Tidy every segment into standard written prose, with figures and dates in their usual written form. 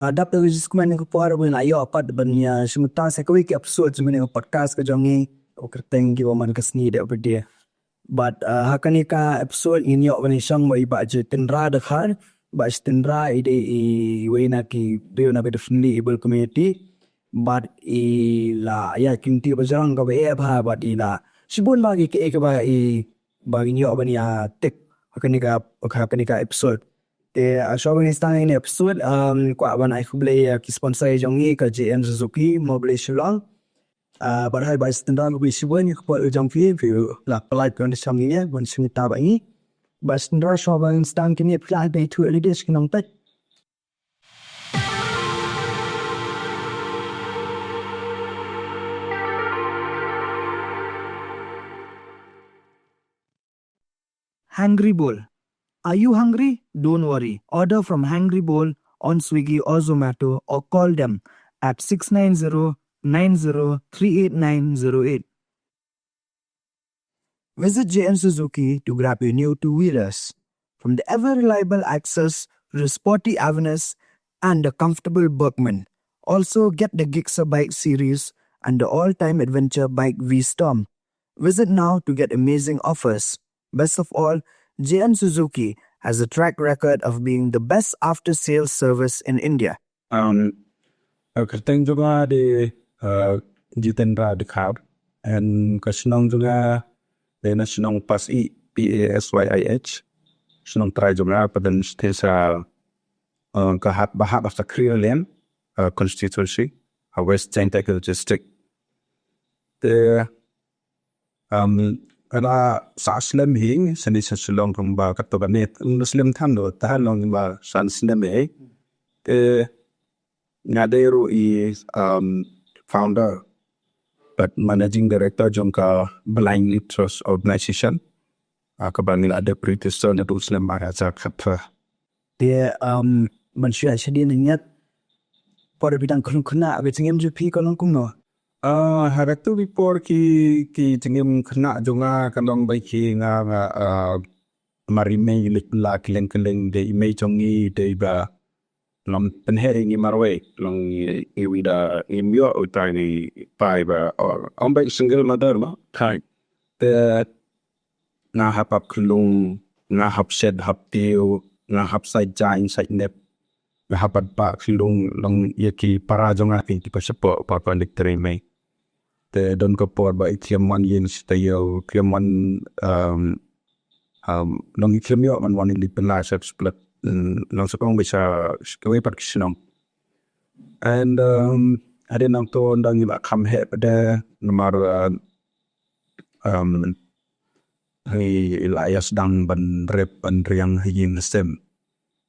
Dapat wis kuman ko por ben ayo apat banya semeta saya kau episode sebenarnya podcast ke jongi okerteng Kiba Man Ka Sngi dak berdia. But hakani ka episode ini ok bani sang mo iba Jitendra Dkhar ba Jitendra ide I wena ki dia na definitely able community but la ya kinti bajang ka ba bha but ila sibun bagi ke ba bagi ni ok bani tek hakani ka episode te showing stang ini episode kwa ban ai khule ki sponsor jongi ka JM Suzuki mobile Shillong but hai by standard we sibun ni kwa jang fi la polite kan sang ni ban sing ta ba ni by standard showing stang kini apply day to edit kinong tat Hungry Bowl. Are you hungry? Don't worry. Order from Hungry Bowl on Swiggy or Zomato or call them at 690-90-38908. Visit JM Suzuki to grab your new two-wheelers. From the ever-reliable Access to the sporty Avenus and the comfortable Berkman. Also get the Gixxer Bike series and the all-time adventure bike V-Storm. Visit now to get amazing offers. Best of all, JM Suzuki has a track record of being the best after-sales service in India. Kerteng juga di Jitendra Dkhar and Shillong juga di Shillong PASYIH. Shillong try juga pada stesa kehat bahab after Kriolian constituency West Jitendra district. The ada saslam hing seni Shillong kemba katobanet Muslim tando tahalong ba saslam Nadero is founder but managing director jongka blindness organization. Kabangin ada British na Muslim bahasa kata. Dia manusia sedih niat pada bidang kena betingem jupi kalau kuno. Hari tu before ki tingem kena jonga kandong baiki nga marime la keleng de ime jongi de ba long penhering in marway long iwida imyo utani pai ba or ombe single mother ma kai the nga hap klung nga hap shed hap tiu nga hap side jain side nep nga hap pa klung long yaki para jonga ki pa support pa conductor me the don ko por ba itiam man yin stayo kiaman long iklemyo man one lipen la split long sokong bisa kawai parkisinong and ada nang to ndang iba kam he pada nomor ilayas dang ban rep ban riang hyin sem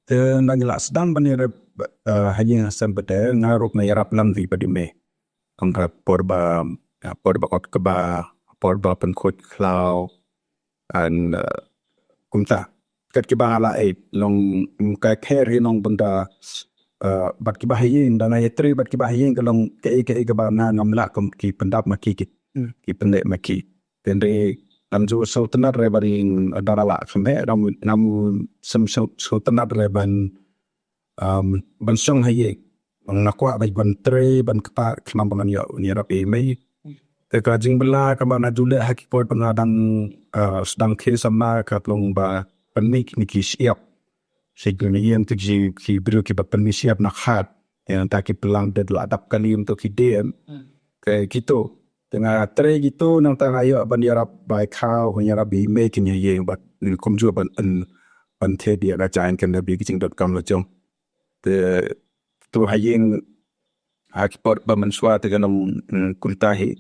te ndang ilas dang ban rep hyin sem pada ngaruk na yarap lam vi pada me angka porba kot keba porba pen kot klau and kumta kat kiba ala long ka kher long benda bat kiba yin dana yetri bat kiba yin kalong ke ba na ngamla kom ki pendap maki ki pendek maki tendre namju sultanat rebaring darala khame nam sam sultanat reban ban song haye ngakwa ba ban tre ban kpa klam ban yo ni rapi mai te ka jing bela ka ba na jule hakipot panadang sedang ke sama ka plong ba panik ni ki siap signifikan tu ki bro ki panik siap nak hat yang tak ki pelang de adap kali untuk ki dem ke gitu tengah tre gitu nang tang ayo ban yarap bai khao nyarap bi me ki ni ye bat kom ju ban ban the dia da jain kan bi ki jing.com lo jom te tu hayeng hakipot ba manswa te ganong kuntahi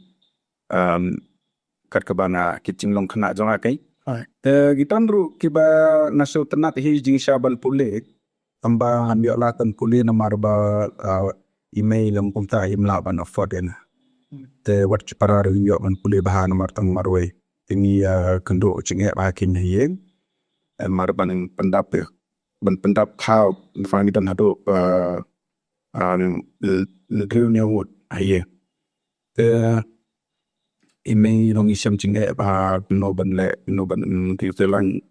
kat kabana ki jinglong khana jonga kai te gitandru kiba nasu tenat hi jing syabal pule tamba ambil latan pule namar ba email ang kumta imla ban afford en te wat para yo man pule bahan namar tang marwe tingi kendo jinge ba kin yeng mar ban pendap khau fang dan hado le dunia wot aye te email long isam jinge ba no ban ti telang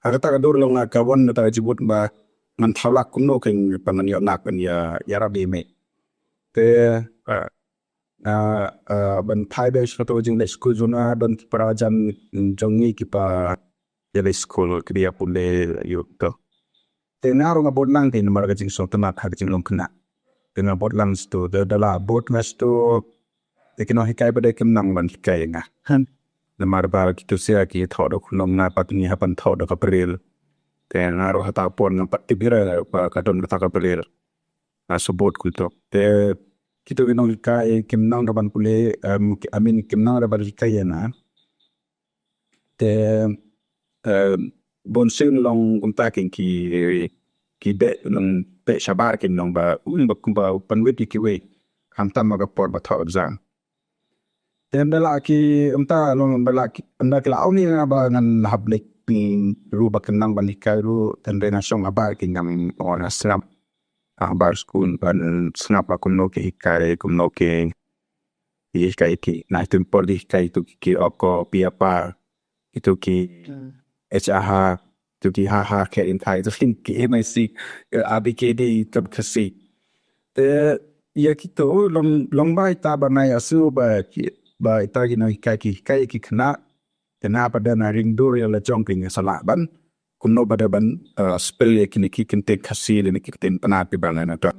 harta ka dor long kawan ta jibut ba ngan thalak kuno keng pangan yo nak kan ya rabi me te ban thai be shto jing le school zona don prajan jongi ki pa ya le school kriya pule yo to te naro nga bod lang tin mar ga jing so tama kha jing long khna te nga bod lang sto de la bod na sto te kino hikai ba de kem nang ban hikai nga na mar ba ki to sia ki tho do khulom na pat ni ha pan tho do ka prel te naro hata pon nga pat ti bira pa ka don ka ka prel na so bod kul to te kito ginong hikai kem nang da ban pule amin kem nang da ban hikai na te bon sin long kumta king ki be long be shabar king long ba ba kumba pan wet ki we kam tam ma ga por ba tho zang tem da la ki umta long ba la ki anda ki law ni na ba ngan hab lek pin ru ba kan nang ban hikai ru ten re na song ba king ngam on asram bar school ban snap ba kun no ki hikai kun no ki hikai ki na tum por di hikai tu ki oko pia par itu ki HAH tu ki ha ke in Thai tu fin ki MIC ABKD tab kasi te ya kito long bai ta ba nai asu ba ki ba ita ki no kai ki khna te na pa da na ring dur ya la jong king sala ban kunno ba da ban spell ye ki ni ki kin te kasi le ni ki ten pana pi ba na to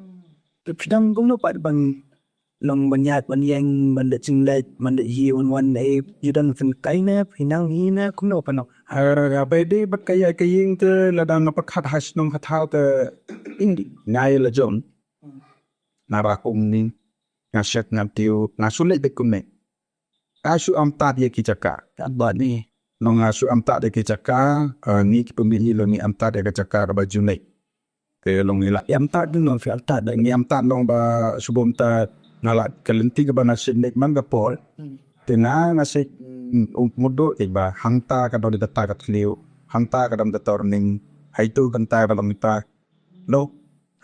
te pidang kung no pa bang long banyat ban yang ban de ching le ban de hi one e you dan fin kai na pinang hi na kung no pa no ba de ba kaya kaying te la da na pa khat hash nong khathau te indi nai la jon na ba kum ni nga shet ngam tiu nga sulet be kum ne asu am ta ye ki chaka ta ba ni nong asu am ta de ki chaka ni ki pemili lo ni am ta de ka chaka ba junai te long ni la am ta dun no fi al ta da ni am ta long ba subom ta ngalat kalenti ka ba na sinek man ga pol te nga se mudo e ba hangta ka do de ta ka tliu hangta ka dam da torning hai tu kan ta ba lam ta no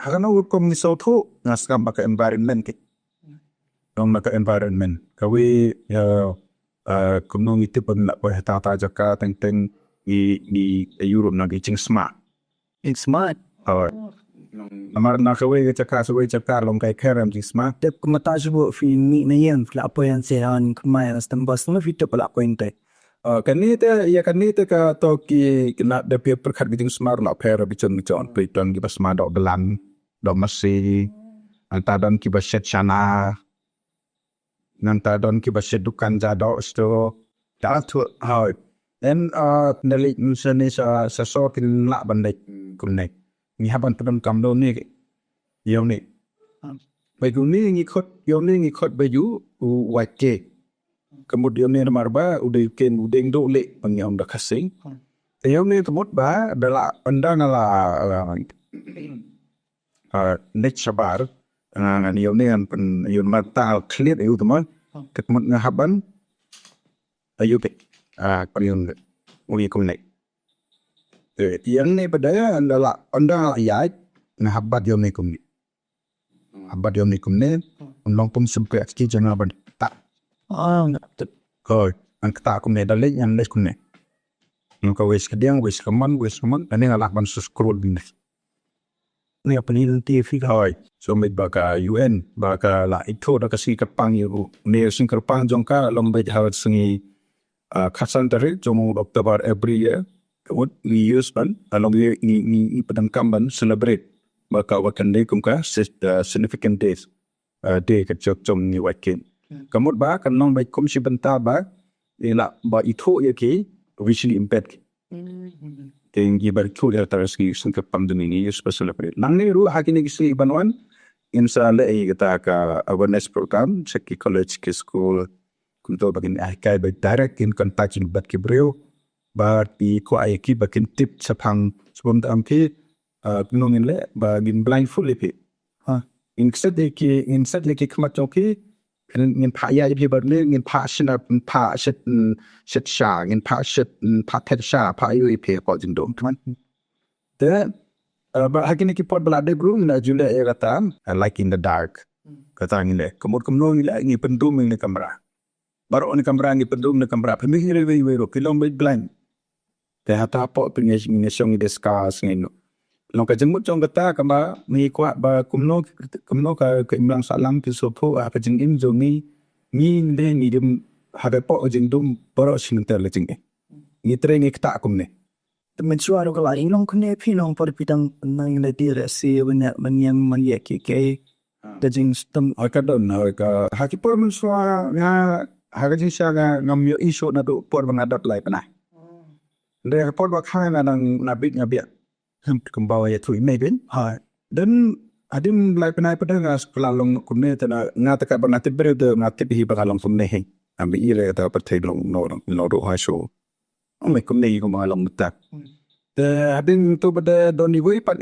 hagano kom ni so tho nga skam ba ka environment ki dong na ka environment ka we kum no ngi tipon la ko ta ta jaka teng teng i Europe na gi ching smart it's smart or amar na ka we chaka so we chaka long kai kharam ji smart te kumata subo fi mi na yan fla po yan se han kumai as tambas no fi to pala ko inte kanite ya kanite ka to ki na de paper khat gi smart la phera bi chon chon pe ton gi bas ma do galan do masi anta don ki ba shet chana nanta don ki ba shet dukan ja do sto ta tu how then nali musane sa so kin la ban de kun ne ni haban tam kam do ni yo ni bai kun ni ngi khot yo ni ngi khot ba yu wa ke kemudian ni marba udah ken udeng do le pangyam da kasing yo ni temut ba dala pandang la net sabar ngan yo ni an pen yo mata clear eu teman ketmut ngahaban ayo pe panyun ui kum ne yang ni pada adalah anda ayat ngahabat yo ni kum ni habat yo ni kum ne long pum sampai ki jangan ban tak koi ang kata kum ne dalek yang les kum ne ka wes kediang wes kaman ani ngalak ban scroll bin ni apa ni TV hoi so mit baka UN baka la itu da kasi kapang yu ne sing kapang jongka long be hawat singi khasan tare jong October every year what we use ban along ni padang kamban celebrate baka wakan day kumka significant days day ka chok chom ni wakin kamut ba kan long be kum si banta ba ila ba itu ye ki visually impaired ting gibar tu dia taraski sing ka pandemi ni special celebrate nang ni ru hakini si banwan inshallah ay kata ka awareness program seki college ki school kunto bagin kai ba direct in contact in bat ki breu ba ti ko ay ki bakin tip sapang subom tam ki nongin le ba gin blindfold le pi instead de ki kama choki ngin pha ya ji ba le ngin pha shina pha shet sha ngin pha shet pha tet sha pha yu pi ko jin dom kan te ba hakini ki pot bla de bru na jule e kata like in the dark kata ngin le komot komno ngin le ngi pendum ngin kamera baru ni kamera ngi pendum ni kamera pemi hire we ro kilom blind te hata po pinge ngi song discuss ngin long ka jengmut jong kata ka ba mi kwa ba kumno ka imlang salam ki sopo ka jeng im jo mi de ni dem habe po jeng dum poro shin ter le jeng ni tre ni kta kumne temen suara ko la ilong kune pinong por pitang nang le dire si wena manyam manye ke the jing stem ka don ka ha ki por mun swa nga ha ka jing sha nga ngam yo iso na do por ba dot lai pa na de ka por ba khai na bit nga bia kum ba ya thui me bin ha dan adim lai pa na pa nga skla long kumne ta na nga ta ka ba na te bre de nga te bi ba long kumne he am bi ire ta pa te long no do ha show me kumne ko ma long ta de adim to ba de doni wi pa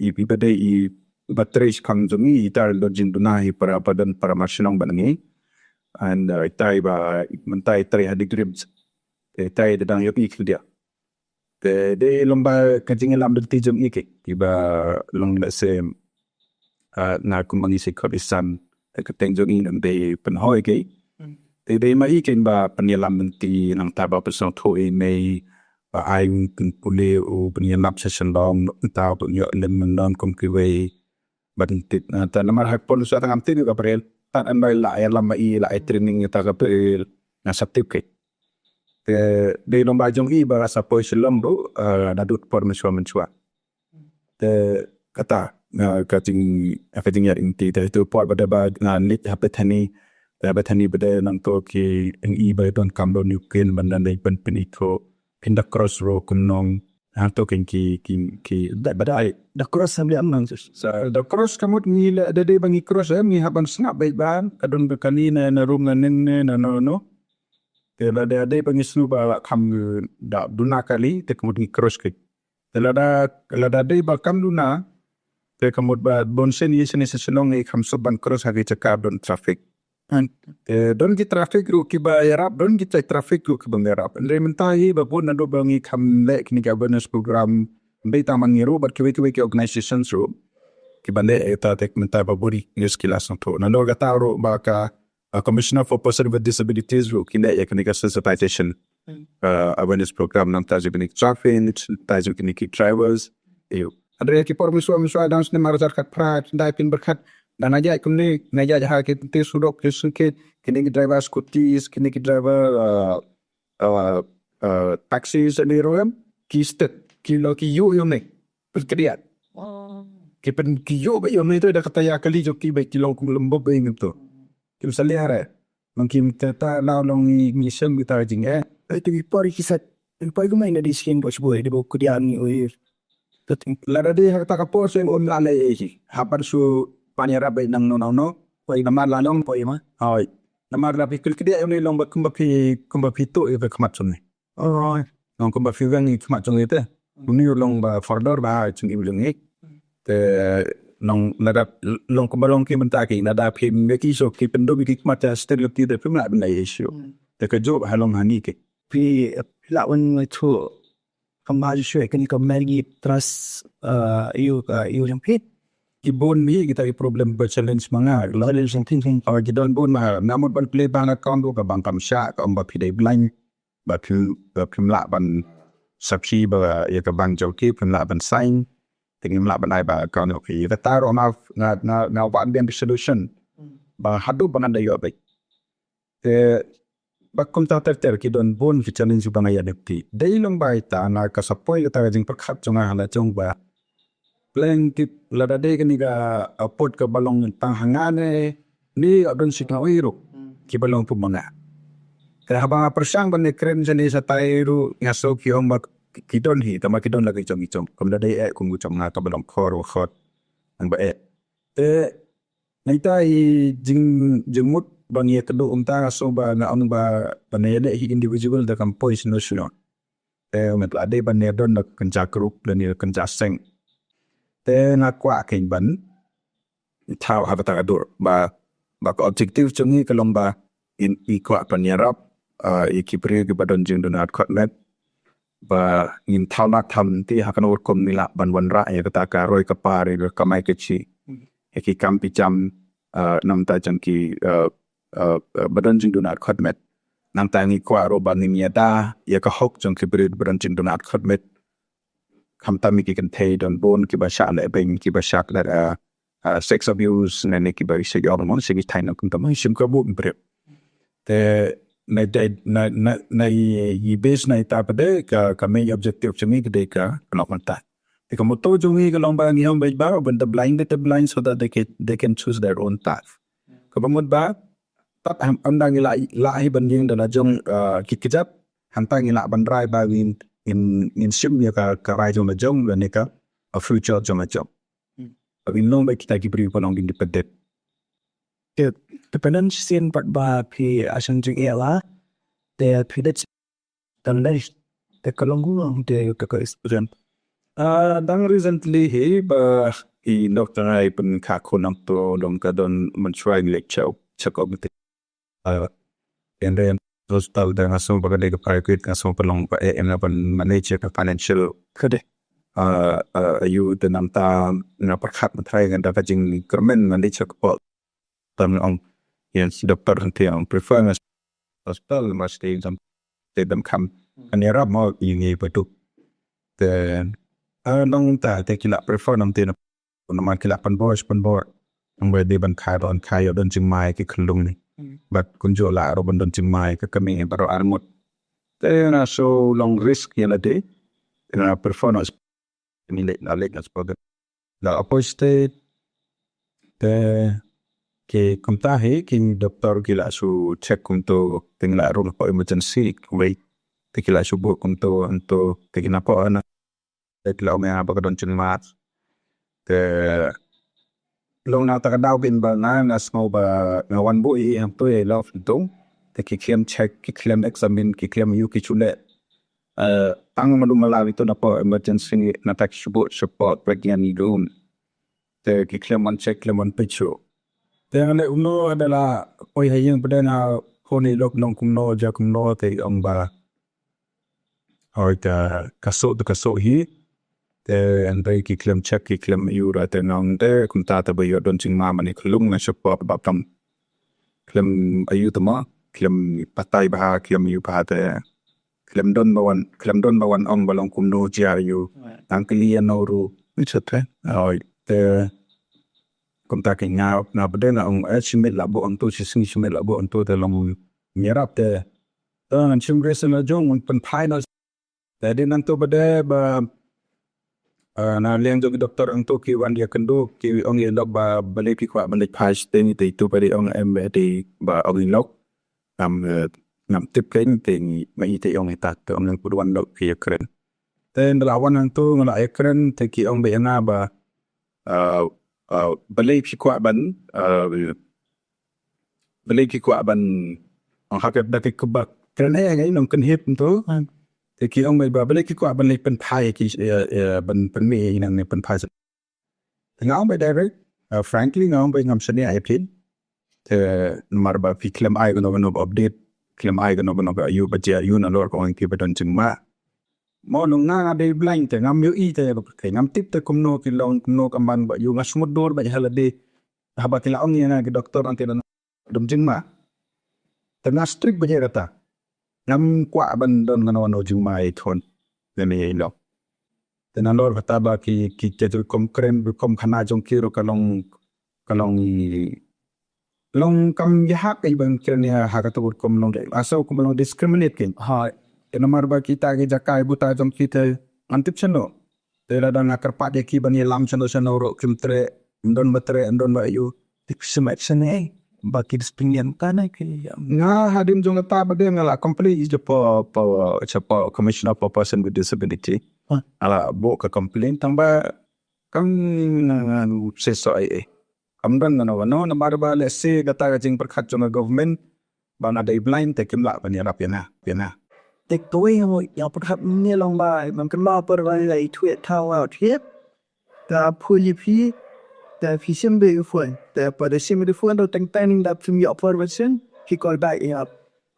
i bade i batres kang zongi itar lo jinduna hi para padan para masinong banangi and itai ba mentai 300 grams itai dedang yok iklia de lomba kajing lam de tijum ike iba long la se na kumangi se kobisan ka tenjong in de penhoi ke de ma iken ba panilam menti nang taba person tho e mei ai kun pule o panilam sa Shillong ta to yo len non kom ki we ban tit ta lamar hak pol sa tangam tin ka prel ta an bai la ya lam i la training ta ka pel na saptip ke de lomba jong i ba sa po Shillong do na dut por menchua de kata ka ting everything ya inti ta tu por ba na nit hapetani Batani bade nang to ki ang iba don kamlo nukin bandan dai pen pinito pinda cross ro kumnong ang to ki da badai da cross samli amang sa da cross kamut ni la da dai bangi cross mi haban snap bai ban kadon be kanina na room na nen na no ke la da dai bangi snu ba kam da duna kali te kamut ni cross ke la da dai ba kam duna te kamut ba bonsen yesen se Shillong e kam so ban cross ha ke chakar don traffic don ki traffic ru ki ba yarap don ki traffic ru ki ba yarap le mentai ba pun ando bangi kam le kini governance program be ta mangi ru ba ki organizations ru ki bande eta tek mentai ba buri news ki la santo na no ga ro ba ka commissioner for person with disabilities ru ki le kini ka sensitization awareness program nam ta jibini traffic ta jibini ki drivers eu adre ki por miswa dance ne marazar kat prat dai pin berkat dan aja kumni naja jaha ke surok ke kini driver scooters kini driver taxis ni roam ki stet ki lo ki yo ne perkriat ki pen ki yo ba yo ne to da kata ya kali jo ki ba ki long kum lembo ba ngim to kim saliare mungkin ta la long ni sem kita jing itu ipari kisat ipari ko may na diskin bos boy de bo kudian ni oy la da de ta ka po so on la le hapan su panyara bay nang no poi namar la long poi ma oi namar la pikul kidi ayun long ba kumba pito e ba khamat chunni oi long kumba fiwang i khamat chunni te uni long ba further ba chung i bilung ek te long nada long kumba long ki menta ki nada phi me ki so ki pendo bi ki khamat stereotype de phi ma ban lai issue te ka job halong hani ke pi la wan to kamba ju shwe kini ka mergi trust you jam pit ibon mi kita problem ba challenge mga challenge thinking or gidon bon ma namot ban play bang account do ka bang kam sha ka ba phi blind ba phim la ban sabchi ba ya ka bang jow ki phim la ban sign tingim la ban ai ba account ok ta ta ro na wan den solution ba hadu ban da yo ba ba kum ta ter ki don bon ki challenge bang ya nepti dei long ba ta na ka sapoi ka ta jing pakhat chunga hala chung ba plan tip lada de ni ga pot ka balong tang hangane ni adon sikawiro ki balong pumanga kaya haba persang ban kren jani sa tairu ngaso ki omba ki don hi tama ki don lagi chom kom da de kum chom nga ka balong khot ang ba naita i jingmut bang ye kado umta so ba na ang ba panayade hi individual da kam poison no shulon met ade ban ne don na kanja group le ni kanja seng te na kwa ken ban thao ha ta dur ba ka objective chungi kalong ba in i kwa panyarap i kipre ke badon jing donat khotlet ba in thao na tham ti ha kan kom nila ban wan ra ya ta ka roi ka pare ka mai ke chi ki kam pi cham nam ta chang ki badon jing donat khotmet nang ta ngi kwa ro ban ni ya da ya ka hok chang kipre badon jing donat khotmet คำตามมีกี่กันเทดอนบนกี่บาชาเลยเป็นกี่บาชาเลยsex abuse ในกี่บาสิ่งยอมมันสิ่งที่ไทยนักแต่ไม่ชิมก็บุญเปรียบแต่ในยีเบสในตาประเดก็ไม่ objective จะมีก็ได้ก็ลองมันตัดแต่ก็มุดโตจงนี้ก็ลองบางอย่างไปบ้าง when the blind so that they can choose their own path ก็บางมุดบ้างตัดอันดังยี่ละให้บรรยิงเดินจงคิดกิจบหันตั้งยี่ละบรรดาบางin sim ya ka rai jong la jong la ne ka a future jong la jong in long ba kita ki bri panong independent dependent sin part ba phi asan jing ela te phi det dan le te kalongu te ka ka student dang recently he ba I doctor ai pen ka khonam to dong ka don man try lecture check up te and then hospital dan aso bagai ke private aso pelong pa em na pan manage ka financial kade you the nam ta na pakhat ma thai kan da ka jing government manage ko tam ong yes doctor han te ong prefer hospital ma stay some te dam kham kan ya rap mo yi ngi pa tu te nong ta te kila prefer nam te na man kila pan boy ang we de ban khai yo don jing mai ki khulung ni but kunjo la ro ban don jing mai ka kami baro armut te na so long risk yela de na performance ni le na spot la opposite te ke komta he king doctor kila su check kunto ting la ro ko emergency wait te kila su bo kunto anto te kina po ana te kila me ba don jing mat te long nào ta cái đau bên bà na small bà one boy em tôi love tung thì cái claim check cái claim examine cái claim you cái chule tăng mà đúng mà làm itu napa emergency na tak support bagian room thì cái claim one check claim one picture thì anh ấy uno adalah oi hayang pada na honi lok nong kumno ja kumno thì ông bà hỏi kasut hi te andai ki klem check ki klem yu ra te nong de kum ta ba yo don ching ma mani khulung na support ba tam klem ayu tama klem patai ba klem yu pa te klem don ba wan ong balong kum no ja yu ang klia no ru etc oi te kum ta ki nga na ba de na ong estimate la bo ong to sing estimate la bo ong to te long mirap te an chim gresen la jong pan phai no te din an to ba de ba na liang jog doktor ang to ki wan dia kendo ki ong ye lok ba balik pi kwa balik phai te ni te tu ba de ong em de ba ong lok ngam tip ken te ni ma i te ong ta te ong nang puduan lok ki kren te la wan ang to ngala kren te ki ong be na ba balik pi kwa ong hakap da ke ba kren ai ngai nong kan hip to thì khi ông ba balik ki kwa ban le pen phai ki ban me nang ne pen phai thì ngau ba direct frankly ngau ba ngam sani ai pin the mar ba fi claim ai no update claim ai no you ba ja you na lor ko ki ba don chung ma mo nong na de blind te ngam yu i te ke ngam tip te kum no ki long kum no kaman ba you ngasmut dor ba hala de ha ba ki la ong ni na ki doctor ante na dum chung ma te na strict ba ja ta ngam kwa ban don no jung mai thon ne me lo te na lor kata ba ki te kom krem kom khana jong ki ro ka long kam ya hak ai ban krene ha ka to kom long de aso kom long discriminate kin ha ena mar ba kita ke jakai buta jong ki te antip chano te la dan akar pa de ki ban ye lam chano ro kim tre ndon ba yu discrimination ba ki discrimination kana ki nga hadim jong ta ba de ngala complete is the po commissioner for person with disability ala bo ka complaint tamba kang se so ai amran no na mar ba le se gata ka jing prakhat jong government ba na dai blind te kim la ba ni rap yana te toi mo ya prakhat ni long ba man kan ma par ba lai tweet thao out here ta puli phi the vision be phone the pada sim de phone do teng teng da film ya observation he call back up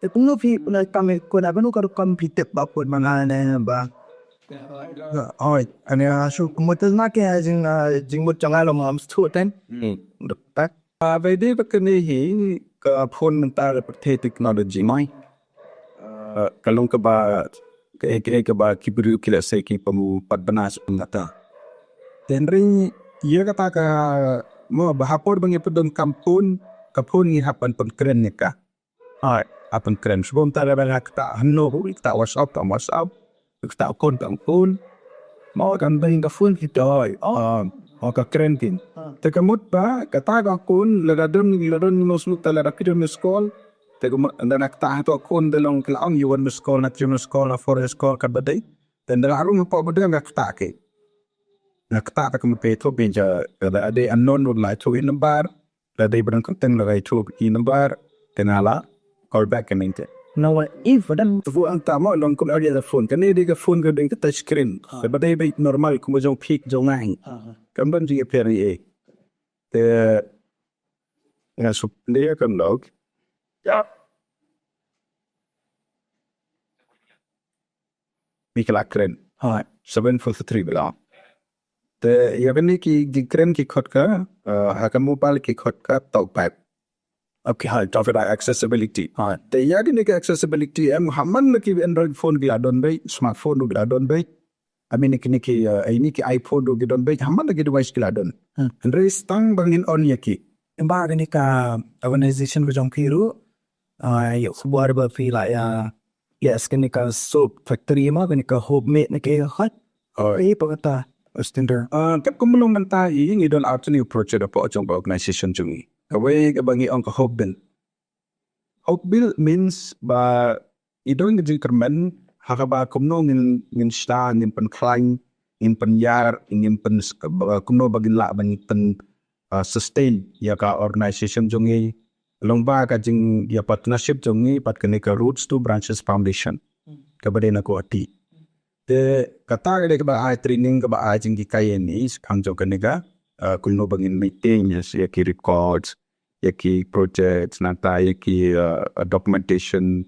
the puno phi na kam ko na banu ka kam phi te ba ko ma na ba oi ania su mo te na ke jing mo changa lo mam stu ten tak về đây bất cứ gì cái phone mình ta làประเทศ technology mai cái long cái ba ke ba kibru kila se ki pamu padbanas pengata tenri ia kata ka mo bahapor bangi pedon kampun ni hapan keren ni ka apan keren sebelum tara bala kita hanno kita whatsapp kita kampun mau kan bang ka phone kita ka keren tin te kamut ba kata ka kun ladon nos lu tala rapid miss call te ko andana kata to kun delong klaong you miss call na trim miss call na forest call ka badai dan dalam pa badai ka kata ke na kata ka me to benja ada ade unknown would like to in bar la dai bran content la rai to in bar tenala call back and inte Now, if dan tu ang tama long kung area the phone kan dia phone ka ding touch screen ba dai ba normal kung jong peak jong ngang kan ban ji peri te nga sup dia kan log ya Mikala keren 743 bela te ya ben ki keren ki khot ka ha mobile ki khot ka tok pipe okay talk about accessibility te ya ni ka accessibility em hamman ki android phone ki adon bay smartphone ki adon bay amin ki ini ki iphone ki adon bay hamman ki device ki adon andre stang bangin on yaki ba ni ka organization ko jong piru yo buat ba fi la ya yes kan ni ka soap factory ma kan ni ka HopeMade ni ka hat pagata Jitendra kap kumulong nan ta ngi don out ni approach da po jong organization jungi away ka bangi on ka hope bill means ba idong ngi kermen hakaba kumno ngin sta ngin pen klang in pen yar ngin pen kumno bagin la ban pen sustain ya ka organization jungi lomba ka jing ya partnership jungi pat kene ka roots to branches foundation ka bade na ko ati de kata ke ba ai training ke ba ai jing ki kai ni kang jo kene ka kulno bangin meeting ya ki records ya ki projects nata ya ki documentation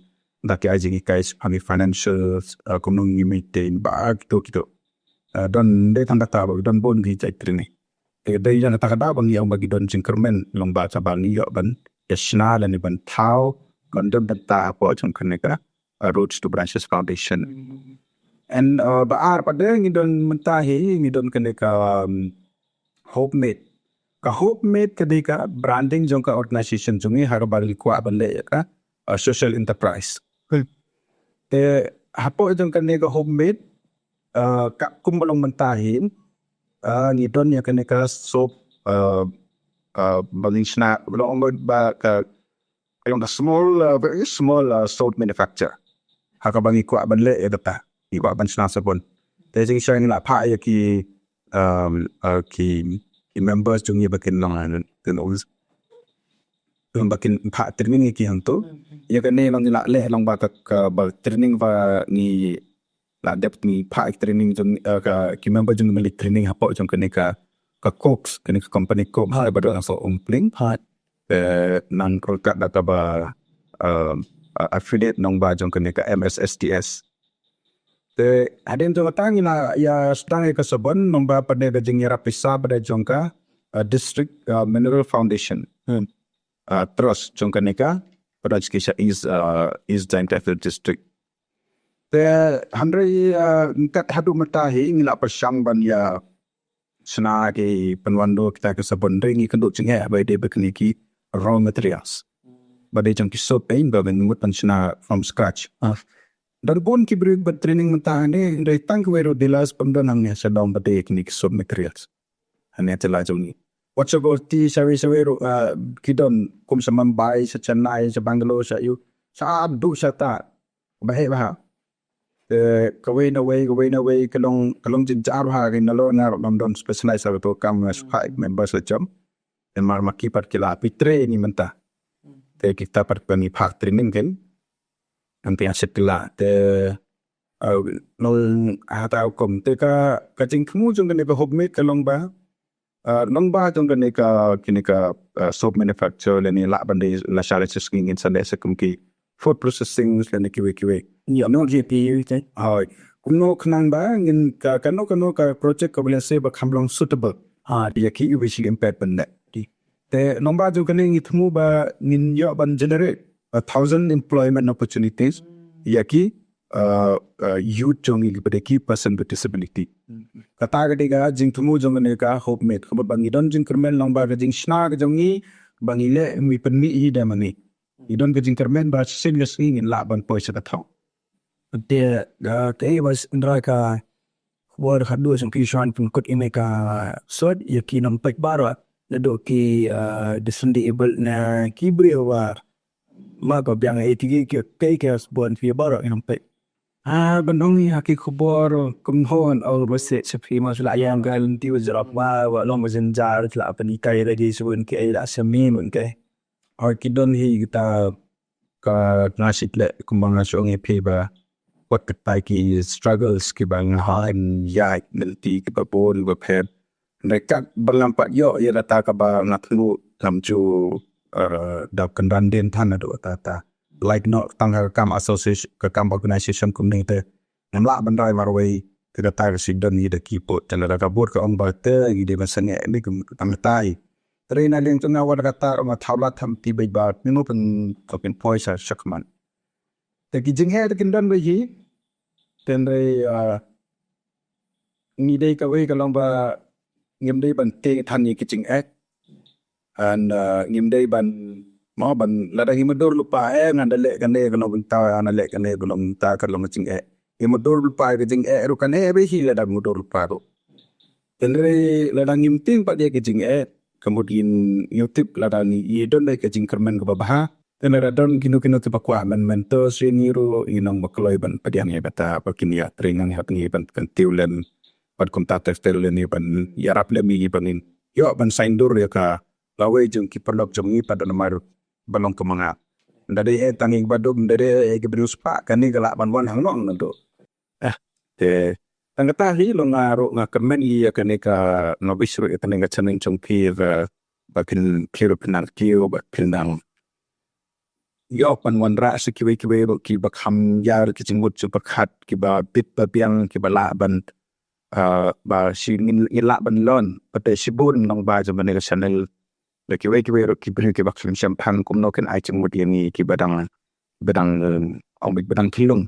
da ki ai jing ki kai ami financials kulno ngi meeting ba gitu don de tanda ta ba don bon ki chai training de de ya ta da bang yang bagi don jingkermen long ba sa bang yo ban ya shna la ni ban thao kon don ta po chong kene ka roots to branches foundation and baar pada ngidon mentahi ngidon kene ka HopeMade ka HopeMade kede ka branding jong ka organization jungi har bal kwa bale ka social enterprise te hapo jong kene ka HopeMade ka kumbalong mentahi ngidon ya kene ka soap baling snack belong ba ka yung very small soap manufacturer hakabangi kwa bale edata iba ban snasabon te jing sharing la pa ya ki members jungi bakin lang ten us bakin pa training ki hanto ya kan ne lang la le lang ba ka ba training ba ni la depth ni pa training jung ka ki member jung mali training hapo jung kan ka cox kan ka company ko ha ba do so umpling nang kolkat data ba affiliate nong ba jung kan ka MSSTS te adin to matang ina ya stang ka sabon nomba pada gajing ya rapisa pada jongka district mineral foundation terus jongka neka pada skisa is joint effort district te handrai kat hadu matahi ngila persang ban ya sna ke penwando kita ke sabon ringi kenduk jenghe bai de bekniki raw materials pada jongki so pain ba ben mut sna from scratch dan pun ki beri training mentah ni dari tang wero dilas pemdanang ya sedang pada teknik sub materials hanya telah joni what about ti sawi kidon kum sa Mumbai sa Chennai sa Bangalore sa yu sa abdu sa ta bahe ba kaway na way kalong jinjar ha rin nalo na London specialized sa to kam as 5 members sa jam en mar makipat kila pitre ni mentah te kita par pani phak training ken ang piasit kila te nol atau kom te ka jing kemu jong ne ka HopeMade kalong ba nong ba jong ne ka kini ka soap manufacture le ni la bande la share sisking in sande sa kumki food processing le ne kiwe ni no GP te ai kuno khnang ba ngin ka kano ka project ko bele se ba khamlong suitable dia ki wishi impaired bande te nong ba jong ne ngi thmu ba ngin yo ban generate 1,000 employment opportunities yaki youth jongi kepada key person with disability. Kata ketika jing temu jong mereka HopeMade kabar bangi don jing kermen long ba jing shna ke jongi bangi le mi penmi I da mani. Idon ke jing kermen ba seriously in laban poisa ka thau. Dia kaya was mereka war hadu sang pisang pun kot imeka sod yaki nampak baru ladok ki disabled na kibri war maka biang etigi ki kaya bon fi baru nampak benong haki kubor kumhon au bose sepi masuk ayam gal ti wazrap wa long mazenjar la panikai lagi sebun ki la semi mun kai Kidon hi kita ka nasik le kumbang asong EP ba what ketai ki struggles ki bang han yai melti ki ba bol ba pher mereka berlampat yo ya data ka ba ngatlu lamju dap kendan den tan ado tata like not tang kam association ka kam organization community namla bandai marway ke data ka sidon ni de ki pot tan ka bot ka on ba te gi de masane ni kam tai Terina leng tuna wad kata ma thawla tham ti bai ba mino pen token poisa shakman te ki jing he te kindan bai hi ten dei ni dei ka wei ka long ba ngim dei ban te than ni ki jing ek and ngim dei ban mo ban la da ngim dor lupa ngan dale kan ne kan long ta ana le kan ne kan long ta kan long jing ek ngim dor lupa ki jing ek ru kan ne bai hi la da ngim dor lupa ro ten dei la da ngim ting pa dia ki jing ek kemudian YouTube lada ni idon dai kajing kermen ke babaha dan ada don kinu tu pakwa men to seniru inong makloi ban padiang ya bata pakin ya tringang hat ni ban kantiulen pad kontak textile ni ban yarap le mi banin yo ban saindur ya ka lawe jung ki perlok jung ni pad namar balong kemanga ndade tanging badum ndade ke brus pa kan ni galak ban wan hang nong ndo te Tangata hi lo ngaro nga kermen I ka neka nobisro ita nga chaneng chong pir bakin kiro pinar kio bak pinang yo pan wan ra se kiwe ro ki bakham yar ki chingmut chu bakhat ki ba bit ba biang ki ba la ban ba shi ngin la ban lon pate shibun nong ba ja manega channel le kiwe ro ki brin ki bakham champagne kum no ken ai chingmut yang ki badang badang kilung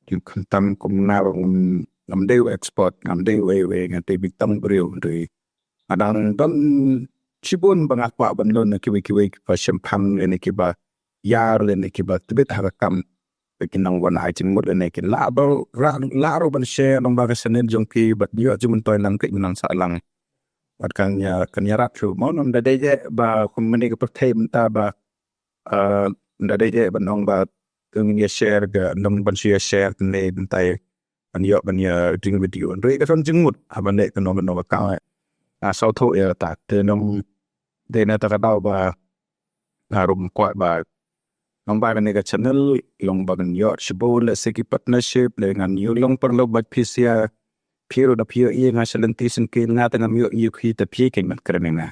ki tam kum na ngam deu export ngam deu we ngate big tam breu dei adang don chibun bang akwa ban lon kiwe pa champagne ne ki ba yar le ne ki ba tibet ha kam pekinang wan ai ching mut le ne ki la ro ban share nong ba senen jong ki bat yo jumun toy lang ki nang sa lang bat kan ya rap chu mon da de je ba community ka protein ta ba da de je ban nong ba tung ya share ga nong ban share ne tai an yo ban ya ding video an re ka son jingmut haban le kan no ba ka sau tho ya ta te nong de na ta ka dau ba rum kwa ba nong ba ne ka channel long ba kan yo shibo le se ki partnership le ngan yo long par lo ba pisia piro da pio I nga salentation ke nga ta ngam yo I khi ta pie ke man kren na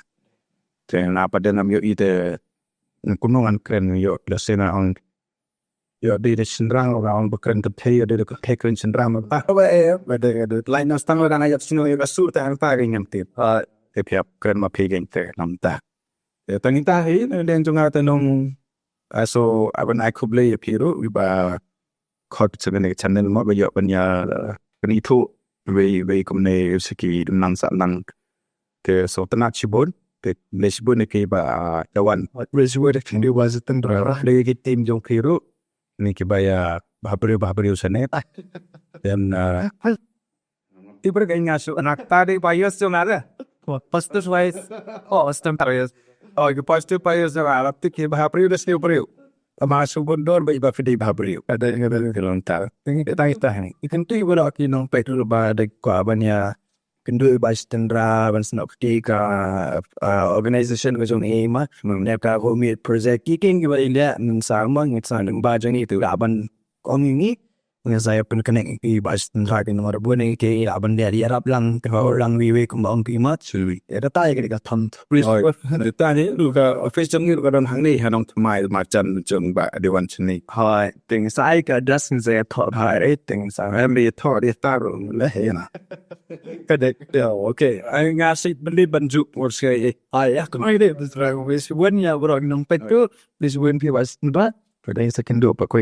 te na pa de nam yo I te kuno an kren yo le se na on yo di de sendrang orang bekeren te de kekren sendrang ba ba de lain nas tang orang ayat sino yo kasur ta ta ngam te te piap kren ma pegen te nam ta tangin ta hi den junga ta nong so aban ai kuble ya piro wi ba khot chane channel mo ba yo ban ya ni thu we komne siki nang sa nang te so tana chibon te lesbon ke ba dawan resurrection was Jitendra le ki tim jong piro ni ki baya bahabriu sane dan tiba ga ngaso anak tadi bayos jong ada pastos wise stem tarios ki pastos bayos jong arab ki bahabriu da sne upriu masuk bondor ba iba fidi bahabriu ada kelon ta ni ikan tu ibu ki nong petrol ba de kwa banya kendu ba Jitendra ban snok ti ka organization ko jong ema ne ka HopeMade project ki king ba ila sa mang itsan ba jang itu aban komingi nga saya pun connect ki ba Jitendra ki nomor bu ne ki aban dia arab lang orang we kumbang ki mat sui eta tai ki ka tham ta ni lu ka office jong ni ka don hang ni hanong thmai ma chan jong ba de wan chni hai ting sai ka das ni saya thot hai ting sa mi thot dia taru le he na kadek okay ai ngasih beli baju worse ai ya kan ide this when ya bro nong petu this when pi was but for days I can do pa ko